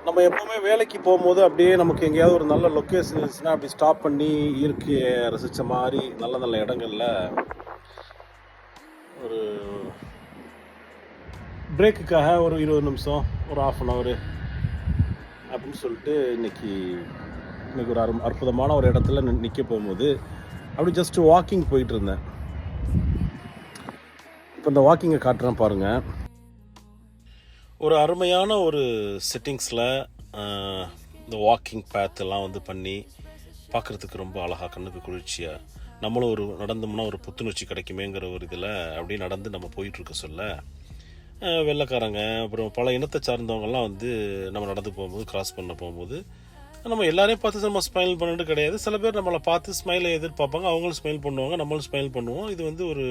நம்ம எப்போவுமே வேலைக்கு போகும்போது அப்படியே நமக்கு எங்கேயாவது ஒரு நல்ல லொக்கேஷன் இருந்துச்சுன்னா அப்படி ஸ்டாப் பண்ணி இயற்கையை ரசித்த மாதிரி நல்ல நல்ல இடங்கள்ல ஒரு பிரேக்குக்காக ஒரு 20 நிமிஷம் ஒரு ½ அப்படின்னு சொல்லிட்டு இன்னைக்கு ஒரு அற்புதமான ஒரு இடத்துல நிற்க போகும்போது அப்படி ஜஸ்ட் வாக்கிங் போயிட்டு இருந்தேன். இப்போ இந்த வாக்கிங்கை காட்டுறேன் பாருங்கள். ஒரு அருமையான ஒரு செட்டிங்ஸில் இந்த வாக்கிங் பேத்தெல்லாம் வந்து பண்ணி பார்க்குறதுக்கு ரொம்ப அழகாக, கண்ணுக்கு குளிர்ச்சியாக, நம்மளும் ஒரு நடந்தோம்னா ஒரு புத்துணர்ச்சி கிடைக்குமேங்கிற ஒரு இதில் அப்படியே நடந்து நம்ம போயிட்டுருக்க சொல்ல வெள்ளைக்காரங்க அப்புறம் பல இனத்தை சார்ந்தவங்கெல்லாம் வந்து நம்ம நடந்து போகும்போது கிராஸ் பண்ண போகும்போது நம்ம எல்லாரையும் பார்த்து நம்ம ஸ்மைல் பண்ணிட்டு கிடையாது. சில பேர் நம்மளை பார்த்து ஸ்மைலை எதிர்பார்ப்பாங்க, அவங்களும் ஸ்மைல் பண்ணுவாங்க, நம்மளும் ஸ்மைல் பண்ணுவோம். இது வந்து ஒரு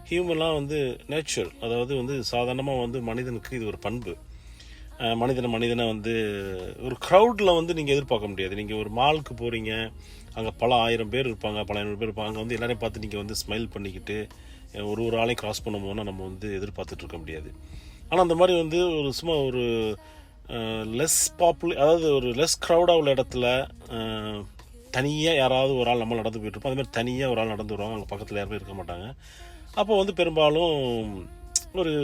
ஹியூமனாக வந்து நேச்சர், அதாவது வந்து சாதாரணமாக வந்து மனிதனுக்கு இது ஒரு பண்பு. மனிதனை வந்து ஒரு க்ரௌடில் வந்து நீங்கள் எதிர்பார்க்க முடியாது. நீங்கள் ஒரு மாலுக்கு போகிறீங்க, அங்கே பல 1000 பேர் இருப்பாங்க, பல 500 பேர் இருப்பாங்க. அங்கே வந்து எல்லாரையும் பார்த்து நீங்கள் வந்து ஸ்மைல் பண்ணிக்கிட்டு ஒரு ஆளையும் கிராஸ் பண்ண போனால் நம்ம வந்து எதிர்பார்த்துட்டு இருக்க முடியாது. ஆனால் அந்த மாதிரி வந்து ஒரு சும்மா ஒரு லெஸ் அதாவது ஒரு லெஸ் க்ரௌடாக உள்ள இடத்துல தனியாக யாராவது ஒரு ஆள் நம்ம நடந்து போயிட்டுருப்போம். அதே மாதிரி தனியாக ஒரு ஆள் நடந்து வருவாங்க, அங்கே பக்கத்தில் யாருமே இருக்க மாட்டாங்க. அப்போ வந்து பெரும்பாலும் ஒரு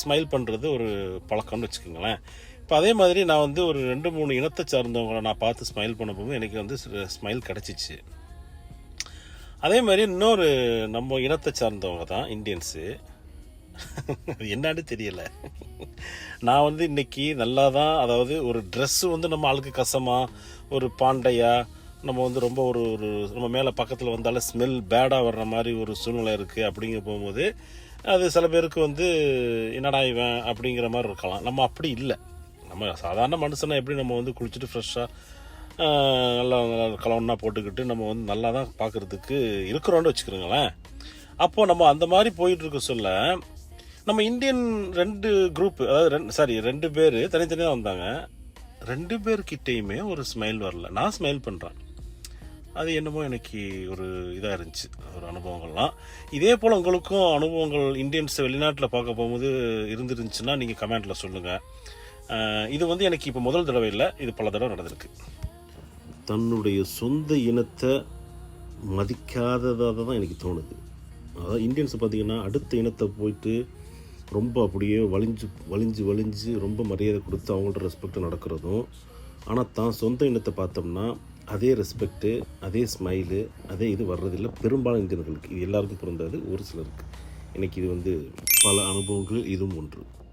ஸ்மைல் பண்ணுறது ஒரு பழக்கம்னு வச்சுக்கோங்களேன். இப்போ அதே மாதிரி நான் வந்து ஒரு 2-3 இனத்தை சார்ந்தவங்களை நான் பார்த்து ஸ்மைல் பண்ண போகும்போது எனக்கு வந்து ஸ்மைல் கிடச்சிச்சு. அதே மாதிரி இன்னொரு நம்ம இனத்தை சார்ந்தவங்க தான் இந்தியன்ஸு. என்னான்னு தெரியல. நான் வந்து இன்னைக்கு நல்லா தான், அதாவது ஒரு ட்ரெஸ்ஸு வந்து நம்ம ஆளுக்கு கசமாக ஒரு பாண்டையா நம்ம வந்து ரொம்ப ஒரு நம்ம மேலே பக்கத்தில் வந்தாலே ஸ்மெல் பேடாக வர்ற மாதிரி ஒரு சூழ்நிலை இருக்குது. அப்படிங்க போகும்போது அது சில பேருக்கு வந்து என்னடா இவன் அப்படிங்கிற மாதிரி இருக்கலாம். நம்ம அப்படி இல்லை. நம்ம சாதாரண மனுஷனை எப்படி நம்ம வந்து குளிச்சுட்டு ஃப்ரெஷ்ஷாக நல்லா கலவனா போட்டுக்கிட்டு நம்ம வந்து நல்லா தான் பார்க்குறதுக்கு இருக்கிறோன்னு வச்சுக்கிறோங்களேன். அப்போது நம்ம அந்த மாதிரி போயிட்டுருக்க சொல்ல நம்ம இந்தியன் 2 குரூப்பு, அதாவது 2 பேர் தனித்தனியாக வந்தாங்க. 2 பேர்கிட்டையுமே ஒரு ஸ்மைல் வரல. நான் ஸ்மைல் பண்ணுறேன். அது என்னமோ எனக்கு ஒரு இதாக இருந்துச்சு, ஒரு அனுபவங்கள்லாம். இதே போல் உங்களுக்கும் அனுபவங்கள் இந்தியன்ஸை வெளிநாட்டில் பார்க்க போகும்போது இருந்துருந்துச்சுன்னா நீங்கள் கமெண்ட்டில் சொல்லுங்கள். இது வந்து எனக்கு இப்போ முதல் தடவை இல்லை, இது பல தடவை நடந்திருக்கு. தன்னுடைய சொந்த இனத்தை மதிக்காததாக தான் எனக்கு தோணுது. அதாவது இந்தியன்ஸை பார்த்திங்கன்னா அடுத்த இனத்தை போயிட்டு ரொம்ப அப்படியே வலிஞ்சு ரொம்ப மரியாதை கொடுத்து அவங்கள்ட்ட ரெஸ்பெக்ட் நடக்கிறதும், ஆனால் தான் சொந்த இனத்தை பார்த்தோம்னா அதே ரெஸ்பெக்டு, அதே ஸ்மைலு, அதே இது வர்றதில்லை பெரும்பாலும் இந்தியர்களுக்கு. இது எல்லாருக்கும் பொருந்தாது, ஒரு சிலருக்கு. எனக்கு இது வந்து பல அனுபவங்கள் இதுவும் ஒன்று.